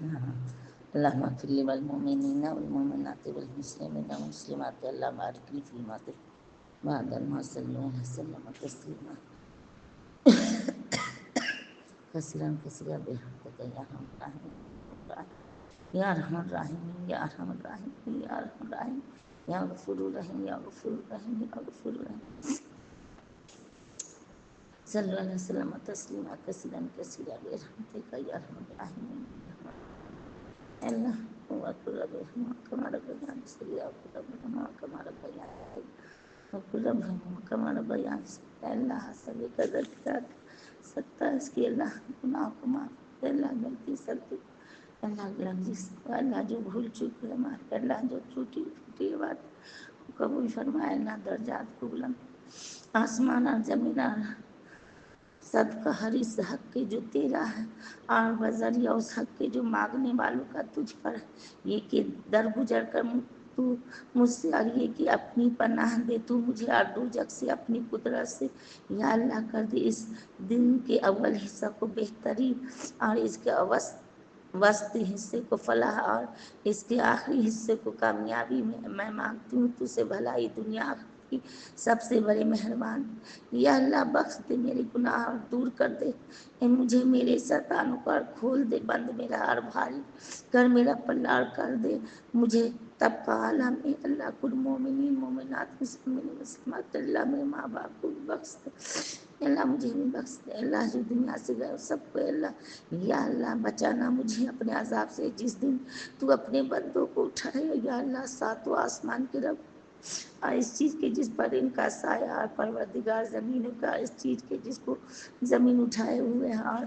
اللهم اغفر لي والمؤمنين والمؤمنات والمسلمين والمسلمات اللهم بارك لي في ما بعد ما صلوا وسلم تسليما كثيرا كثيرا برحمتك يا ارحم الراحمين يا ارحم الراحمين يا ارحم الراحمين يا ارحم الراحمين يا غفور الرحيم يا غفور الرحيم يا غفور الرحيم صلى الله عليه وسلم تسليما كثيرا كثيرا برحمتك يا ارحم الراحمين اللہ وقل رب ارحمهما كما ربياني صغيرا وقل رب ارحمهما كما ربياني وقل رب ارحمهما كما ربياني صغيرا اللہ سبھی قدر کیا سکتا ہے اس کی اللہ گناہ کو معاف کر اللہ غلطی سلطی اللہ لنجس اللہ جو بھول چک ہے معاف کر اللہ جو ٹوٹی پھوٹی بات قبول فرمائے اللہ درجات کو بلند آسمان اور زمین اور صدقہ ہر اس حق کے جو تیرا ہے اور بذریعہ اس حق کے جو مانگنے والوں کا تجھ پر یہ کہ در گزر کر تو مجھ سے اور یہ کہ اپنی پناہ دے تو مجھے اور دوزخ سے اپنی قدرت سے یا اللہ کر دے اس دن کے اول حصہ کو بہترین اور اس کے وسط حصے کو فلاح اور اس کے آخری حصے کو کامیابی میں مانگتی ہوں تو سے بھلائی دنیا کی سب سے بڑے مہربان یا اللہ بخش دے میرے گناہ اور دور کر دے مجھے میرے شیطانوں پر کھول دے بند میرا اور بھاری کر میرا پلار کر دے مجھے تب کا عالم اے اللہ کل مومنین مومنات مسلمین مسلمات اللہ میرے ماں باپ کو بھی بخش دے اللہ مجھے بھی بخش دے اللہ جو دنیا سے گئے سب کو اللہ یا اللہ بچانا مجھے اپنے عذاب سے جس دن تو اپنے بندوں کو اٹھائے یا اللہ ساتوں آسمان کے رب اور اس چیز کے جس پر ان کا سایہ اور پروردگار زمینوں کا اس چیز کے جس کو زمین اٹھائے ہوئے ہیں اور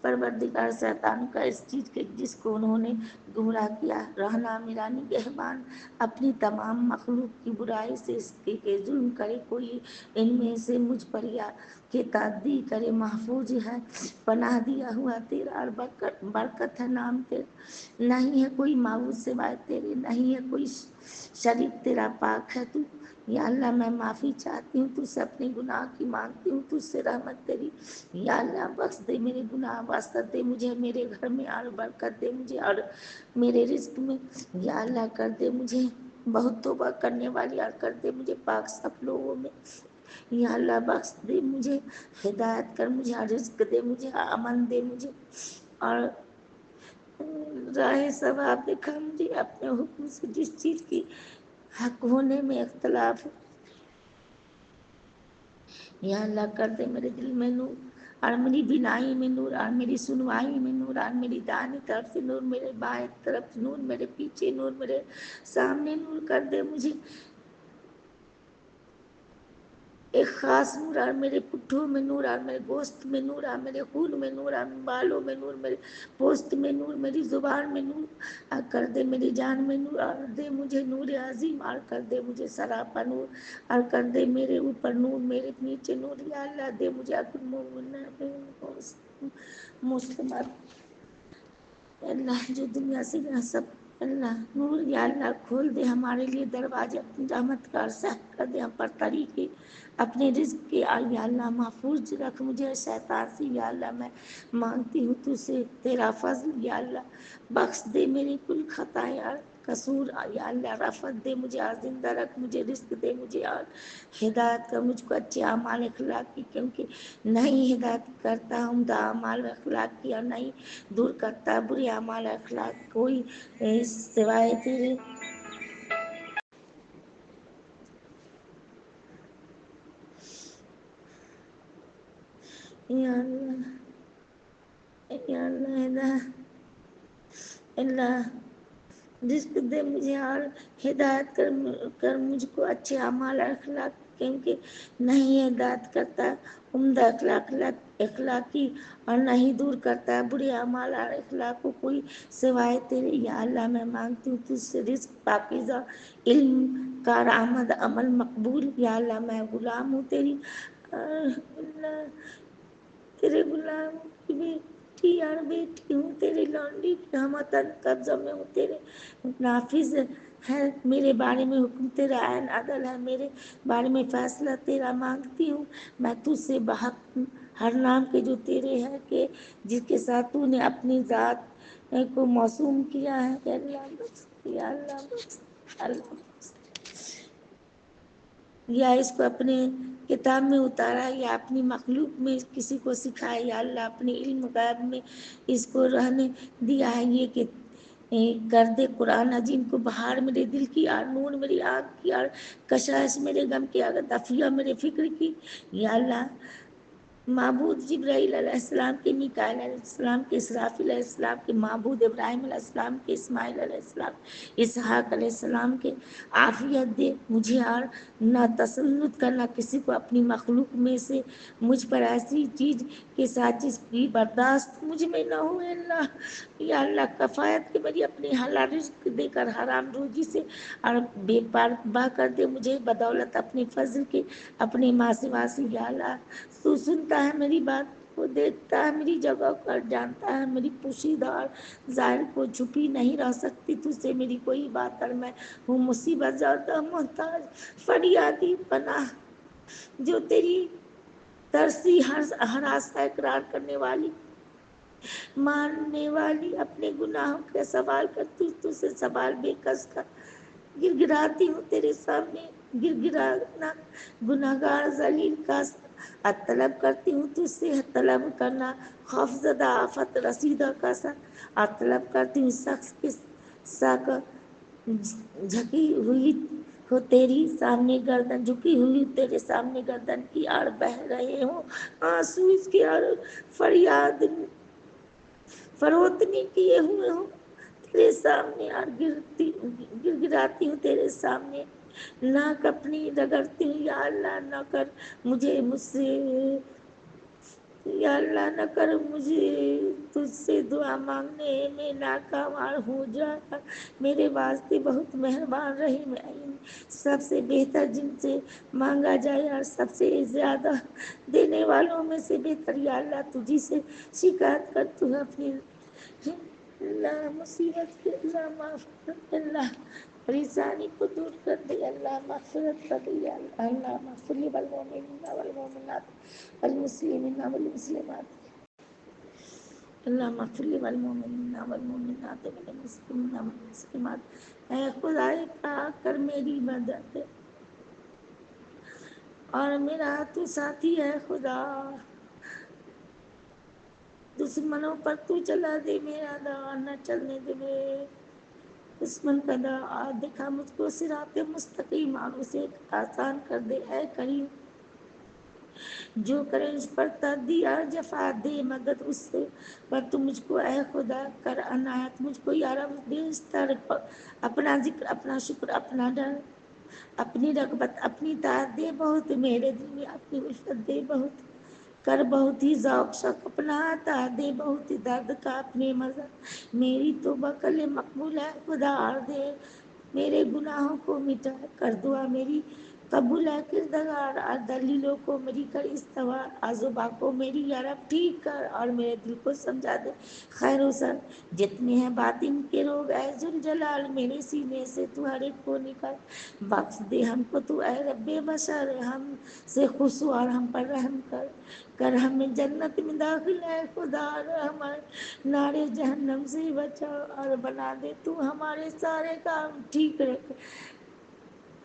پروردگار شیطان کا اس چیز کے جس کو انہوں نے گمراہ کیا رہنا میرا نگہبان اپنی تمام مخلوق کی برائی سے اس کے ظلم کرے کوئی ان میں سے مجھ پر یا کہ تعدی کرے محفوظ ہے پناہ دیا ہوا تیرا اور برکت ہے نام تیرا نہیں ہے کوئی معبود سوائے تیرے نہیں ہے کوئی شریک تیرا پاک ہے تو یا اللہ میں معافی چاہتی ہوں تجھ سے اپنے گناہ کی مانگتی ہوں تجھ سے رحمت تیری یا اللہ بخش دے میرے گناہ واسطہ دے مجھے میرے گھر میں اور برکت دے مجھے اور میرے رزق میں یا اللہ کر دے مجھے بہت توبہ کرنے والی اور کر دے مجھے پاک سب لوگوں میں یا اللہ بخش دے مجھے ہدایت کر مجھے رزق دے مجھے امن دے مجھے اور راہ ثواب دکھا مجھے اپنے حکم سے جس چیز کی حق ہونے میں اختلاف ہے یا اللہ کر دے میرے دل میں نور اور میری بینائی میں نور اور میری سنوائی میں نور اور میری دائیں طرف سے نور میرے بائیں طرف نور میرے پیچھے نور میرے سامنے نور کر دے مجھے ایک خاص نور اور میرے پٹھوں میں نور اور میرے گوشت میں نور اور میرے خون میں نور اور بالوں میں نور میرے پوست میں نور میری زبان میں نور اور کر دے میری جان میں نور اور دے مجھے نور عظیم اور کر دے مجھے سراپا نور اور کر دے میرے اوپر نور میرے نیچے نور یا اللہ دے مجھے مسلمات اللہ جو دنیا سے سب اللہ نور یا اللہ کھول دے ہمارے لیے دروازے اپنی رحمت کا عرصہ کر دے ہم پر طریقے اپنے رزق کے یا اللہ محفوظ رکھ مجھے شیطان سے یا اللہ میں مانگتی ہوں تو سے تیرا فضل یا اللہ بخش دے میری کل خطائیں اور قصور یا اللہ رفعت دے مجھے اور زندہ رکھ مجھے رزق دے مجھے اور ہدایت کر مجھ کو اچھے اعمال اخلاق کی کیونکہ نہیں ہدایت کرتا عمدہ اعمال اخلاق کی اور نہیں دور کرتا برے اعمال اخلاق کوئی سوائے تیرے یا اللہ یا اللہ اللہ رزق دے مجھے اور ہدایت کر مجھ کو اچھے اعمال اخلاق کیونکہ نہیں ہدایت کرتا عمدہ اخلاقی اور نہیں دور کرتا ہے برے اعمال اور اخلاق کو کوئی سوائے تیرے یا اللہ میں مانگتی ہوں تجھ سے رزق پاکیزہ علم کارآمد عمل مقبول یا اللہ میں غلام ہوں تیری اللہ تیرے غلام کی بیٹی اور بیٹی ہوں تیرے لونڈی ہم قبضہ میں ہوں تیرے نافذ ہے میرے بارے میں حکم تیرا عین عدل ہے میرے بارے میں فیصلہ تیرا مانگتی ہوں میں تجھ سے بحق ہر نام کے جو تیرے ہے کہ جس کے ساتھ تو نے اپنی ذات کو معصوم کیا ہے کہ اللہ بخش، یا اللہ بخش، اللہ بخش، یا اس کو اپنے کتاب میں اتارا یا اپنی مخلوق میں کسی کو سکھایا، یا اللہ اپنے علم غیب میں اس کو رہنے دیا ہے یہ کہ کر دے قرآن عظیم کو بہار میرے دل کی اور نور میری آنکھ کی اور کشائش میرے غم کی اور دفیہ میرے فکر کی، یا اللہ معبود جبرائیل علیہ السلام کے، میکائیل علیہ السلام کے، اسرافیل علیہ السلام کے، معبود ابراہیم علیہ السلام کے، اسماعیل علیہ السلام، اسحاق علیہ السلام کے عافیت دے مجھے، اور نہ تسلط کرنا کسی کو اپنی مخلوق میں سے مجھ پر ایسی چیز کے سازش کی برداشت مجھ میں نہ ہو اللہ، یا اللہ کفایت کے میری اپنی حلال رزق دے کر حرام روزی سے اور بے پرواہ کر دے مجھے بدولت اپنے فضل کے اپنے ماں سے واسی، یا اللہ تو سنتا ہے میری بات کو، دیکھتا ہے میری جگہ کو، جانتا ہے میری پوشیدہ اور ظاہر کو، چھپی نہیں رہ سکتی تجھ سے میری کوئی بات، اور میں ہوں مصیبت زیادہ محتاج فریادی پناہ جو تیری ترسی ہر آسا اقرار کرنے والی ماننے والی، اپنے گناہوں کا سوال کرتی ہوں تجھ سے سوال بے کس کا، گر گراتی ہوں تیرے سامنے گر گرانا گناہگار ذلیل کا طلب کرتی ہوں تجھ سے، طلب کرنا خوف زدہ آفت رسیدہ کا سا، اور طلب کرتی ہوں شخص کے ساک جھکی ہوئی ہو تیری سامنے گردن، جھکی ہوئی تیرے سامنے گردن کی آڑ بہ رہے ہوں آنسو اس کی اور فریاد فروتنی کیے ہوئے ہوں تیرے سامنے، اور گر گراتی ہوں تیرے سامنے، ناک اپنی رگڑتی ہوں، یا اللہ نہ کر مجھے مجھ سے، یا اللہ نہ کر مجھے تجھ سے دعا مانگنے میں ناکام ہو جائے، میرے واسطے بہت مہربان رحیم ہے، سب سے بہتر جن سے مانگا جائے اور سب سے زیادہ دینے والوں میں سے بہتر، یا اللہ تجھی سے شکایت کرتی ہوں اپنی اللہ مصیبت کے، اللہ معاف کر، اللہ پریشانی کو دور کر دے، اللہ مغفرت کر دے، یا اللہ مغفر لی والمؤمنین والمؤمنات والمسلمین والمسلمات، اللہ مغفر لی والمؤمنین والمؤمنات والمسلمین والمسلمات، اے خدا کر میری مدد اور میرا تو ساتھی ہے خدا، دشمنوں پر تو چلا دے میرا دار نہ چلنے دے میرے دشمن کا دار، دکھا مجھ کو صراط مستقیم اور اسے آسان کر دے، اے کریم جو کرے اس پر تردیا جفا دے مدد اس سے پر تو مجھ کو اے خدا کر عنایت مجھ کو، یا رب بیشتر اپنا ذکر اپنا شکر اپنا ڈر اپنی رغبت اپنی طاعت دے بہت، میرے دل میں اپنی الفت دے بہت، کر بہت ہی ذوق شوق اپنا عطا دے بہت، درد کا اپنے مزہ میری توبہ کل مقبول ہے خدا، اور دے میرے گناہوں کو مٹا کر دعا میری قبول ہے کردگار، اور دلیلوں کو میری کر استوار، آزوبا کو میری یا رب ٹھیک کر اور میرے دل کو سمجھا دے خیر و سر، جتنے ہیں باطن کے روگ اے ذوالجلال میرے سینے سے تو ہر ایک کو نکال، بخش دے ہم کو تو اے رب بشر، ہم سے خوش ہو اور ہم پر رحم کر ہمیں جنت میں داخل ہے خدا، ہمارے نارے جہنم سے بچا اور بنا دے تو ہمارے سارے کام ٹھیک رکھ،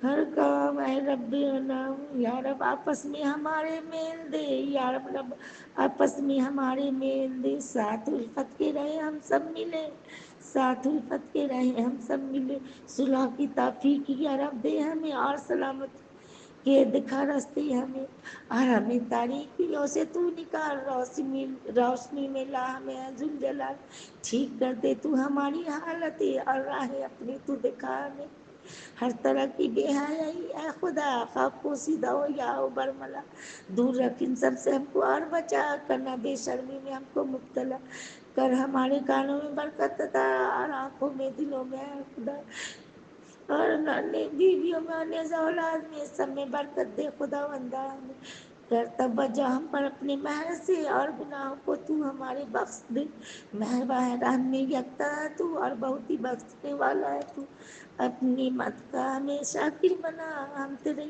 ہر کام اے رب نام، یا رب آپس میں ہمارے میل دے، یا رب آپس میں ہمارے میل دے، ساتھ الفت کے رہے ہم سب ملے، ساتھ الفت کے رہے ہم سب ملے، صلح کی توفیق یا رب دے ہمیں، اور سلامت کے دکھا راستے ہمیں، اور ہمیں تاریکیوں سے تو نکال روشنی میں لا ہمیں اے ذوالجلال، ٹھیک کر دے تو ہماری حالت اور راہ اپنی تو دکھا ہمیں، ہر طرح کی بے حیائی اے خدا خواب پوشیدہ ہو یا ہو برملا، دور رکھ ان سب سے ہم کو اور بچا کرنا، بے شرمی میں ہم کو مبتلا کر، ہمارے کانوں میں برکت عطا اور آنکھوں میں دلوں میں اے خدا، اور بیویوں میں نیز اولاد میں سب میں برکت دے خداوندا، کر توجہ ہم پر اپنے مہر سے اور گناہوں کو تو ہمارے بخش دے، مہربان ہے رحم میں یکتا ہے تو اور بہت ہی بخشنے والا ہے تو، اپنی مت کا ہمیں شاکر بنا، ہم تیرے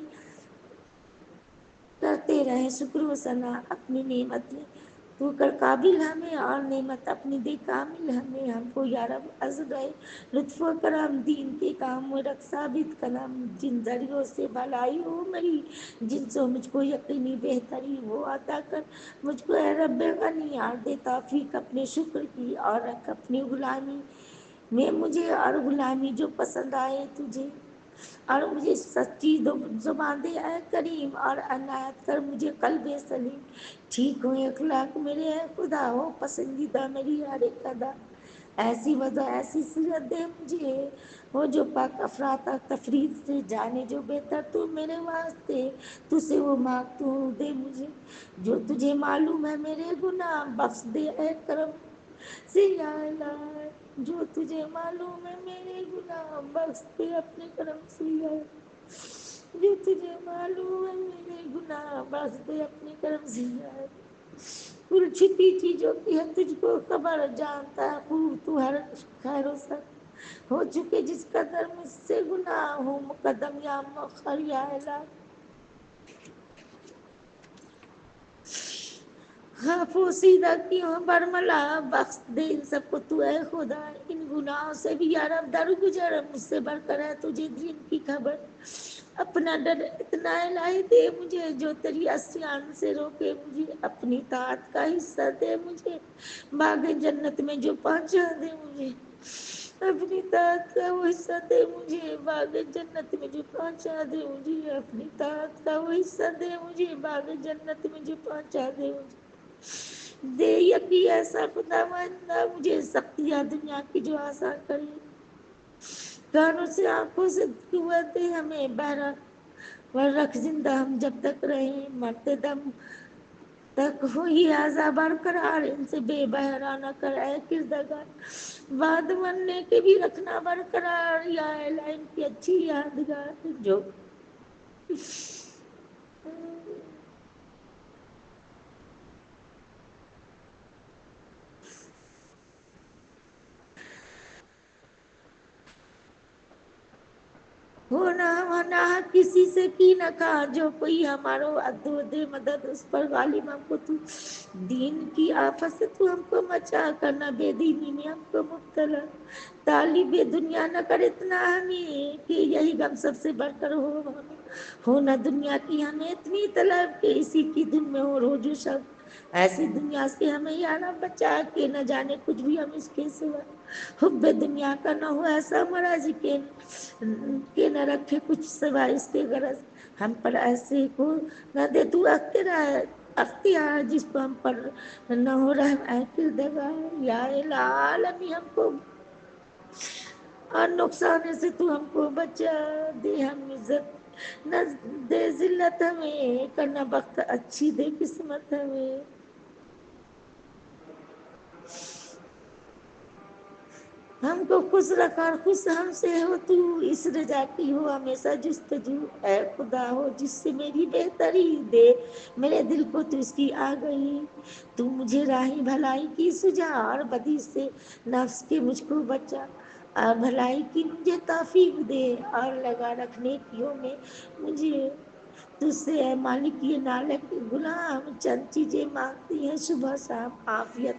کرتے رہے شکر و ثنا اپنی نعمت میں تو کر قابل ہمیں اور نعمت اپنی دے کامل ہمیں، ہم کو یا رب از رہے لطف و کرم دین کے کام میں رکھ ثابت قلم، جن ذریعوں سے بھلائی ہو میری، جن سے مجھ کو یقینی بہتری وہ عطا کر مجھ کو اے رب غنی، اور دے توفیق اپنے شکر کی، اور رکھ اپنی غلامی میں مجھے اور غلامی جو پسند آئے تجھے، اور مجھے سچی زبان دے اے کریم، اور عنایت کر مجھے قلب سلیم، ٹھیک ہو اخلاق میرے اے خدا، ہو پسندیدہ میری ہر ایک ادا، ایسی وضع ایسی صورت دے مجھے وہ جو پاک افراط تفرید سے جانے جو بہتر تو میرے واسطے، تو سے وہ مانگتا دے مجھے جو تجھے معلوم ہے میرے گناہ، بخش دے اے کرم سے یا الہ، جو تجھے معلوم ہے میرے گناہ بخش دے اپنے کرم سے یا الہ، جو تجھے معلوم ہے میرے گناہ بخش دے اپنے کرم سے یا الہ، کل چھپی چیزوں کی ہے تجھ کو خبر، جانتا ہے خوب تو ہر خیر و سر، ہو چکے جس قدر مجھ سے گناہ ہو مقدم یا مؤخر یا الہ، ہاں پوسیدہ کیوں برملا، بخش دے ان سب کو تو اے خدا، ان گناہوں سے بھی یا رب درگزر، مجھ سے بڑھ کر ہے تجھے دین کی خبر، اپنا ڈر اتنا الہی دے مجھے جو تیری عصیان سے روکے مجھے، اپنی طاعت کا حصہ دے مجھے باغ جنت میں جو پہنچا دے مجھے، اپنی طاعت کا وہ حصہ دے مجھے باغ جنت میں جو پہنچا دے مجھے، اپنی طاعت کا وہ حصہ دے مجھے باغ جنت میں جو پہنچا دے مجھے، دے یقین ایسا خدا مندہ مجھے سختیاں دنیا کی جو آسان کرے، کانوں سے آنکھوں سے قوت دے ہمیں بہرا اور رکھ زندہ ہم جب تک رہیں، مرتے دم تک ہوئی عذاب برقرار، ان سے بے بہرا نہ کر اے کردگار، بعد مرنے کے بھی رکھنا برقرار یا الہ، ان کی اچھی یادگار جو ہونا ہونا کسی سے کی نہ کہا، جو کوئی ہمارو ادو دے مدد اس پر غالب ہم کو تو، دین کی آفت سے تو ہم کو بچا کرنا، بے دینی میں ہم کو مبتلا، طالب دنیا نہ کر اتنا ہمیں کہ یہی غم سب سے بڑھ کر ہو ہمیں، ہونا دنیا کی ہمیں اتنی طلب کہ اسی کی دن میں ہو روز و شب، ایسی دنیا سے ہمیں یا رب بچا کے نہ جانے کچھ بھی ہم اس کے سوا، حب دنیا کا نہ ہو ایسا مرض کہ نہ رکھے کچھ سوا اس کے غرض، ہم پر ایسے کو نہ دے تو اختیار جس کو ہم پر نہ ہو رحم اے کردگار، یا الہ عالمی ہم کو اور نقصان سے تو ہم کو بچا دے، ہم عزت نہ دے ذلت ہمیں کرنا بخت اچھی دے قسمت ہمیں، ہم کو خوش رکھ اور خوش ہم سے ہو تو، اس رضا کی ہو ہمیشہ جستجو، اے خدا ہو جس سے میری بہتری دے میرے دل کو تو اس کی آ گئی، تو مجھے راہ بھلائی کی سجا، اور بدی سے نفس کے مجھ کو بچا، اور بھلائی کی مجھے توفیق دے، اور لگا رکھنے کیوں میں مجھے تجھ سے اے مالک، یہ نالک غلام چند چیزیں مانگتی ہیں صبح شام، عافیت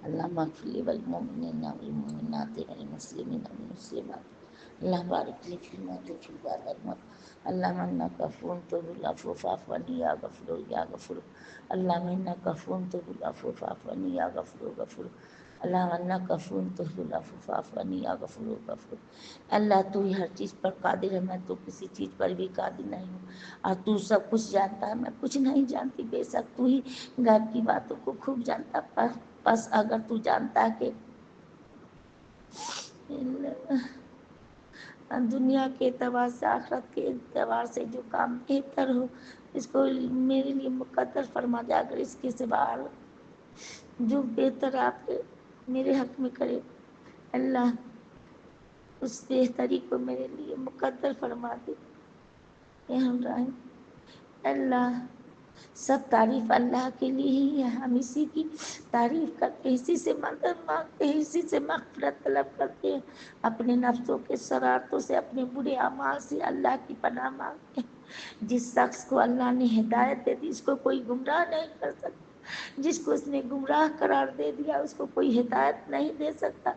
اللہم اغفر لی وللمؤمنین والمؤمنات والمسلمین والمسلمات، اللہم بارک لی فیما تحب بعد الموت، اللہم انک عفو تحب العفو فاعف عنی یا غفور یا غفور، اللہم انک عفو تحب العفو فاعف عنی یا غفور غفور، اللہم انک عفو تحب العفو فاعف عنی یا غفور غفور، اللہ تو ہی ہر چیز پر قادر ہے، میں تو کسی چیز پر بھی قادر نہیں ہوں، اور تو سب کچھ جانتا ہے میں کچھ نہیں جانتی، بے شک تو ہی غیب کی باتوں کو خوب جانتا، بس اگر تو جانتا ہے کہ دنیا کے اعتبار سے آخرت کے اعتبار سے جو کام بہتر ہو اس کو میرے لیے مقدر فرما دے، اگر اس کے سوا جو بہتر آپ کے میرے حق میں کرے اللہ اس بہتری کو میرے لیے مقدر فرما دے، اے ہم رحم اللہ سب تعریف اللہ کے لیے ہی ہے. ہم اسی کی تعریف کرتے ہیں, اسی سے مدد مانگتے ہیں, اسی سے مغفرت طلب کرتے ہیں. اپنے نفسوں کے شرارتوں سے, اپنے برے اعمال سے اللہ کی پناہ مانگتے ہیں. جس شخص کو اللہ نے ہدایت دے دی, اس کو کوئی گمراہ نہیں کر سکتا. جس کو اس نے گمراہ قرار دے دیا, اس کو کوئی ہدایت نہیں دے سکتا.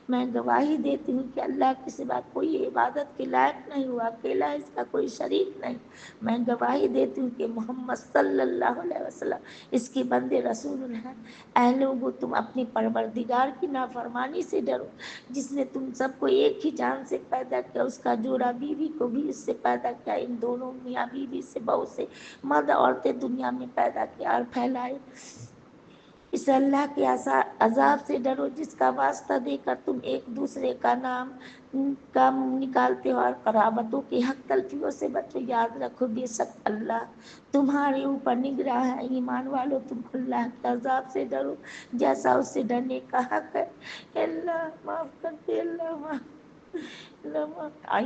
میں گواہی دیتی ہوں کہ اللہ کے سوا کوئی عبادت کے لائق نہیں ہوا, اکیلا اس کا کوئی شریک نہیں. میں گواہی دیتی ہوں کہ محمد صلی اللہ علیہ وسلم اس کے بندے رسول ہیں. اے لوگو, تم اپنے پروردگار کی نافرمانی سے ڈرو, جس نے تم سب کو ایک ہی جان سے پیدا کیا, اس کا جوڑا بیوی کو بھی اس سے پیدا کیا. ان دونوں میاں بیوی سے بہت سے مرد عورتیں دنیا میں پیدا کیا اور پھیلائے. اس اللہ کے عذاب سے ڈرو جس کا واسطہ دے کر تم ایک دوسرے کا نام کام نکالتے ہو, اور قرابتوں کے حق تلفیوں سے بچو. یاد رکھو, بے شک اللہ تمہارے اوپر نگراں ہے. ایمان والو, تم اللہ کے عذاب سے ڈرو جیسا اس سے ڈرنے کا حق ہے. اللہ معاف کر دے, اللہ معاف.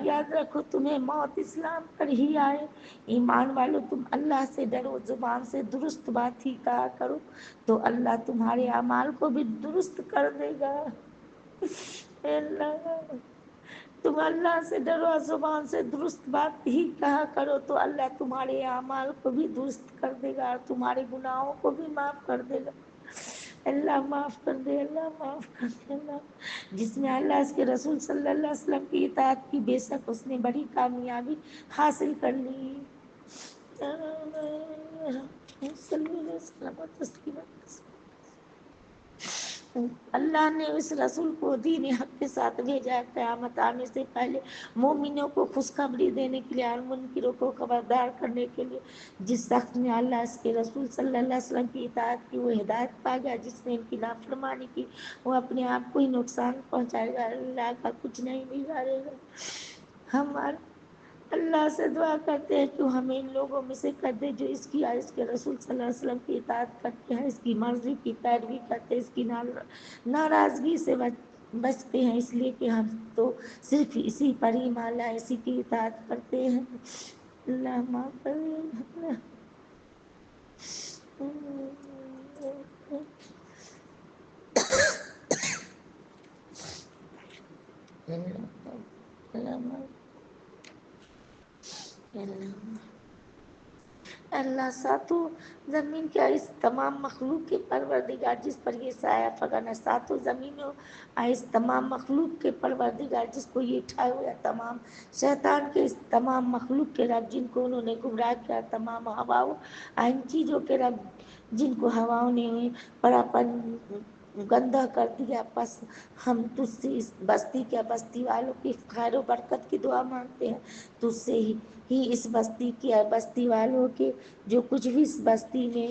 یاد رکھو, تمہیں موت اسلام پر ہی آئے. ایمان والو, تم اللہ سے ڈرو, زبان سے درست بات ہی کہا کرو, تو اللہ تمہارے اعمال کو بھی درست کر دے گا. اللہ, تم اللہ سے ڈرو, زبان سے درست بات ہی کہا کرو, تو اللہ تمہارے اعمال کو بھی درست کر دے گا, اور تمہارے گناہوں کو بھی معاف کر دے گا. اللہ معاف کر دے, اللہ معاف کر دے. اللہ جس نے اللہ اس کے رسول صلی اللہ علیہ وسلم کی اطاعت کی, بے شک اس نے بڑی کامیابی حاصل کر لی. اللہ نے اس رسول کو دین حق کے ساتھ بھیجا ہے, قیامت آنے سے پہلے مومنوں کو خوشخبری دینے کے لیے اور منکروں کو خبردار کرنے کے لیے. جس شخص نے اللہ اس کے رسول صلی اللہ علیہ وسلم کی اطاعت کی, وہ ہدایت پا گیا. جس نے ان کی نافرمانی کی, وہ اپنے آپ کو ہی نقصان پہنچائے گا, اللہ کا کچھ نہیں بگاڑے گا. ہم اللہ سے دعا کرتے ہیں کہ ہمیں ان لوگوں میں سے کر دے جو اس کی اور اس کے رسول صلی اللہ علیہ وسلم کی اطاعت کرتے ہیں, اس کی مرضی کی پیروی کرتے ہیں, اس کی ناراضگی سے بچتے ہیں. اس لیے کہ ہم تو صرف اسی پر ایمان لائے, اسی کی اطاعت کرتے ہیں. اللہ معاف کرے. اللہ ساتوں زمین کیا اس تمام مخلوق کے پروردگار, جس پر یہ سایہ فگن ہے. ساتوں زمینوں اس تمام مخلوق کے پروردگار, جس کو یہ اٹھائے ہوئے, تمام شیطان کے اس تمام مخلوق کے رب, جن کو انہوں نے گمراہ کیا. تمام ہواؤں ان چیزوں کے رب, جن کو ہواؤں نے پراپن گندا کر دیا. پس ہم تجھ سے اس بستی کیا بستی والوں کی خیر و برکت کی دعا مانگتے ہیں. تجھ سے ہی اس بستی کی اور بستی والوں کے جو کچھ بھی اس بستی میں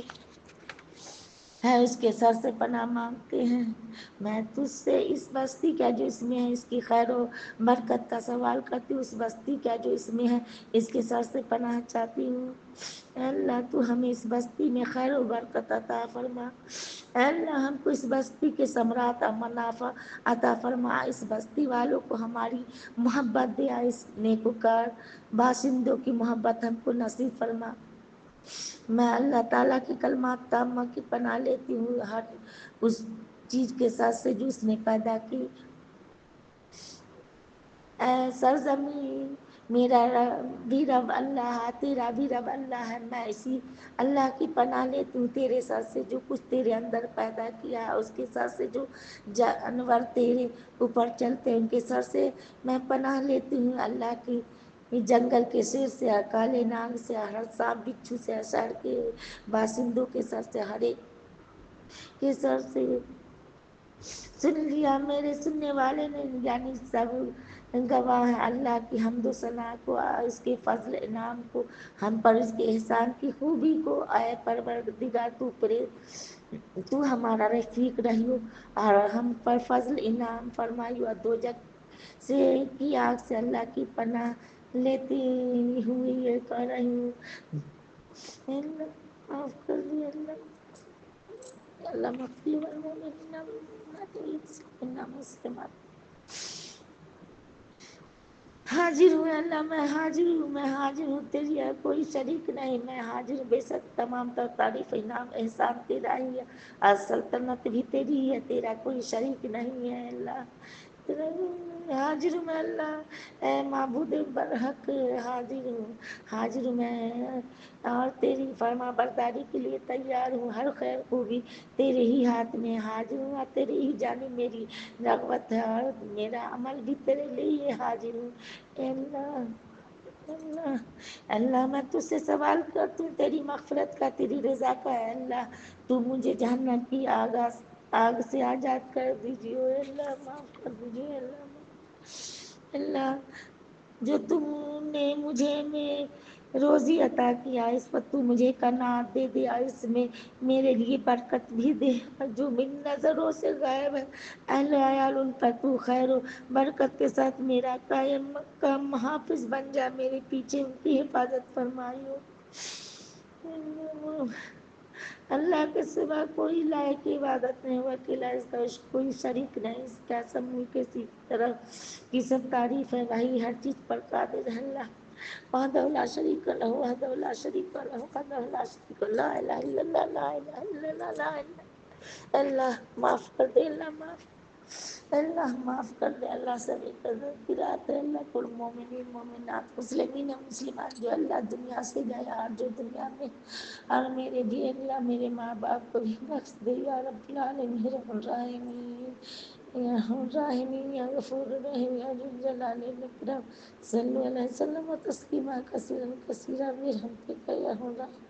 ہے اس کے سر سے پناہ مانگتے ہیں. میں تجھ سے اس بستی کا جو اس میں ہے اس کی خیر و برکت کا سوال کرتی ہوں. اس بستی کا جو اس میں ہے اس کے سر سے پناہ چاہتی ہوں. اے اللہ, تو ہمیں اس بستی میں خیر و برکت عطا فرما. اے اللہ, ہم کو اس بستی کے ثمرات اور منافع عطا فرما. اس بستی والوں کو ہماری محبت دے, اس نیکوکار باشندوں کی محبت ہم کو نصیب فرما. میں اللہ تعالیٰ کی کلمات تامہ کی پناہ لیتی ہوں ہر اس چیز کے ساتھ سے جو اس نے پیدا کی. اے سرزمین, میرا بھی رب اللہ ہے, تیرا بھی رب اللہ ہے. میں اسی اللہ کی پناہ لیتی ہوں تیرے ساتھ سے جو کچھ تیرے اندر پیدا کیا ہے, اس کے ساتھ سے جو جانور تیرے اوپر چلتے ہیں ان کے سر سے میں پناہ لیتی ہوں. اللہ کی جنگل کے شیر سے, کالے ناگ سے, ہر سانپ بچھو سے, شہر کے باشندوں کے سر سے, ہر ایک کے سر سے. سن لیا میرے سننے والے نے, یعنی سب گواہ ہے اللہ کی حمد و ثنا کو, اس کے فضل انعام کو, ہم پر اس کے احسان کی خوبی کو. اے پروردگار, تو ہمارا رفیق رہیو اور ہم پر فضل انعام فرمائیو. اور دوزخ سے کی آگ سے اللہ کی پناہ لیتی ہوئی یہ کہہ رہی ہوں, اللہ معاف کر دے. اللہ مغفر للمؤمنین والمؤمنات والمسلمین والمسلمات. حاضر ہوں اللہ، میں حاضر ہوں، میں حاضر ہوں، تیری ہے کوئی شریک نہیں، میں حاضر ہوں، بے شک تمام تر تعریف انعام احسان تیرا ہی ہے، اور سلطنت بھی تیری ہے، تیرا کوئی شریک نہیں ہے اللہ، حاضر ہوں میں اللہ، اے معبود برحق حاضر ہوں، حاضر ہوں میں، اور تیری فرما برداری کے لیے تیار ہوں، ہر خیر کو بھی تیرے ہی ہاتھ میں حاضر ہوں، اور تیرے ہی جانب میری رغبت ہے، اور میرا عمل بھی تیرے لیے حاضر ہوں، اے اللہ، اللہ، اللہ میں تجھ سے سوال کرتی ہوں تیری مغفرت کا، تیری رضا کا ہے اللہ، تو مجھے جہنم کی آگ سے آزاد کر دیجیے، اے اللہ معاف کر دیجیے، اللہ، اللہ جو تم نے مجھے میں روزی عطا کیا، اس پر تو مجھے قناعت دے دیا، اس میں میرے لیے برکت بھی دے، جو من نظروں سے غائب ہے اہل عیال ان پر تو خیر و برکت کے ساتھ میرا قائم مقام حافظ بن جا، میرے پیچھے ان کی حفاظت فرمائیو، اللہ کے سوا کوئی لائق عبادت نہیں، وہ اکیلا، اس کا کوئی شریک نہیں، اس کا سب ملک کی طرف کی سب تعریف ہے، وہی ہر چیز پر قادر ہے، اللہ وحدہ لا شریک لہ، وحدہ لا شریک لہ، وحدہ لا شریک لہ، لا الہ الا اللہ، لا الہ الا اللہ، لا الہ، اللہ معاف کر دے، اللہ معاف، اللہ معاف کر دے، اللہ سبھی کی رات ہے، اللہ کل مومنین مومنات مسلمین مسلمات جو اللہ دنیا سے گیا، اور جو دنیا میں، اور میرے بھی اللہ میرے ماں باپ کو بھی بخش دے یا رب العالمین، رب الراحمین، یا الراحمین، یا غفور الرحیم، یا ذو الجلال والاکرام، صلی اللہ علیہ وسلم تسلیما کثیرا کثیرا برحمتک یا الرحمن